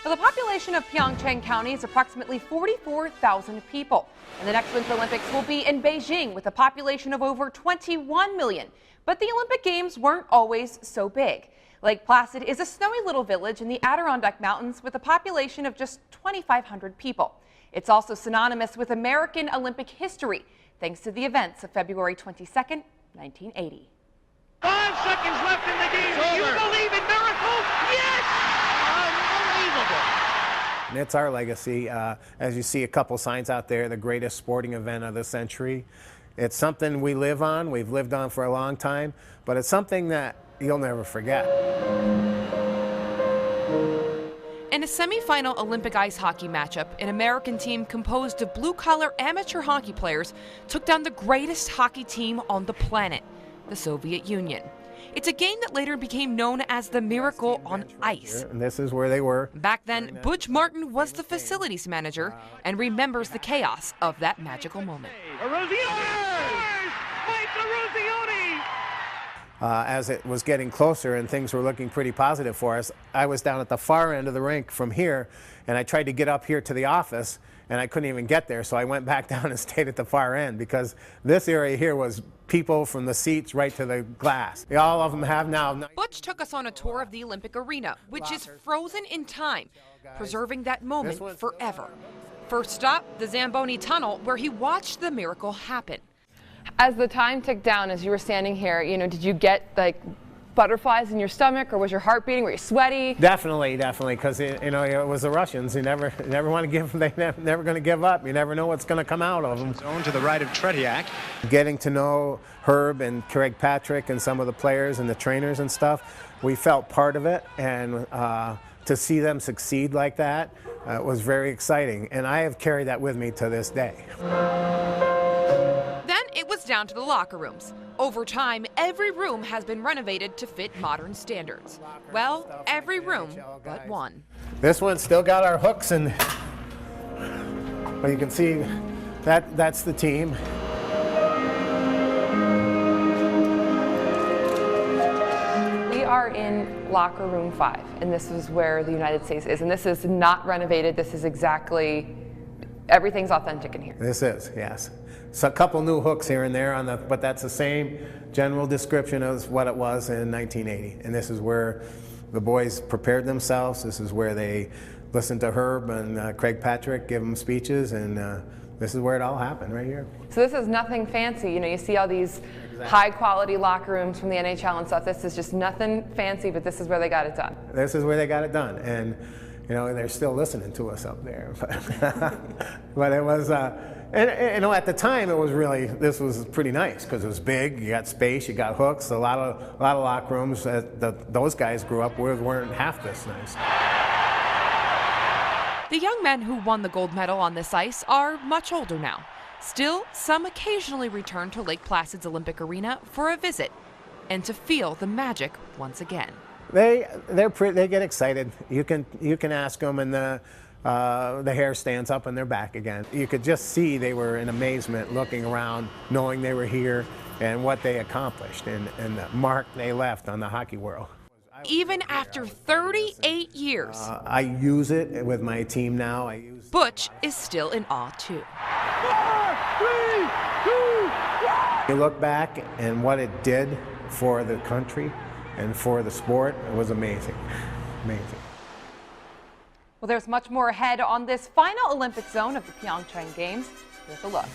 Well, the population of Pyeongchang County is approximately 44,000 people. And the next Winter Olympics will be in Beijing with a population of over 21 million. But the Olympic Games weren't always so big. Lake Placid is a snowy little village in the Adirondack Mountains with a population of just 2,500 people. It's also synonymous with American Olympic history, thanks to the events of February 22nd, 1980. 5 seconds left in the game. Do you believe in miracles? Yes! Unbelievable. And it's our legacy. As you see a couple signs out there, the greatest sporting event of the century. It's something we live on. We've lived on for a long time, but it's something that you'll never forget. In a semifinal Olympic ice hockey matchup, an American team composed of blue-collar amateur hockey players took down the greatest hockey team on the planet, the Soviet Union. It's a game that later became known as the Miracle on Ice. And this is where they were. Back then, Butch Martin was the facilities manager and remembers the chaos of that magical moment. As it was getting closer and things were looking pretty positive for us, I was down at the far end of the rink from here, and I tried to get up here to the office, and I couldn't even get there, so I went back down and stayed at the far end because this area here was people from the seats right to the glass. All of them have now. Butch took us on a tour of the Olympic Arena, which is frozen in time, preserving that moment forever. First stop, the Zamboni Tunnel, where he watched the miracle happen. As the time ticked down, as you were standing here, did you get like butterflies in your stomach, or was your heart beating? Were you sweaty? Definitely, because it was the Russians. You never want to give. They never going to give up. You never know what's going to come out of them. Zone to the right of Tretiak. Getting to know Herb and Craig Patrick and some of the players and the trainers and stuff, we felt part of it, and to see them succeed like that was very exciting. And I have carried that with me to this day. It was down to the locker rooms. Over time, every room has been renovated to fit modern standards. Well, every room but one. This one's still got our hooks, and well, you can see that's the team. We are in locker room 5, and this is where the United States is. And this is not renovated. This is exactly, everything's authentic in here. This is, yes. So a couple new hooks here and there, but that's the same general description as what it was in 1980. And this is where the boys prepared themselves. This is where they listened to Herb and Craig Patrick give them speeches, and this is where it all happened, right here. So this is nothing fancy. You see all these high-quality locker rooms from the NHL and stuff. This is just nothing fancy, but this is where they got it done. This is where they got it done, and they're still listening to us up there. But it was. And at the time, this was pretty nice because it was big. You got space, you got hooks. A lot of locker rooms that those guys grew up with weren't half this nice. The young men who won the gold medal on this ice are much older now. Still, some occasionally return to Lake Placid's Olympic Arena for a visit and to feel the magic once again. They get excited. You can ask them, and the hair stands up on their back again. You could just see they were in amazement looking around, knowing they were here and what they accomplished and the mark they left on the hockey world. Even after 38 years, I use it with my team now. Butch is still in awe too. 4, 3, 2, 1. You look back and what it did for the country and for the sport, it was amazing, amazing. Well, there's much more ahead on this final Olympic zone of the Pyeongchang Games. Here's a look.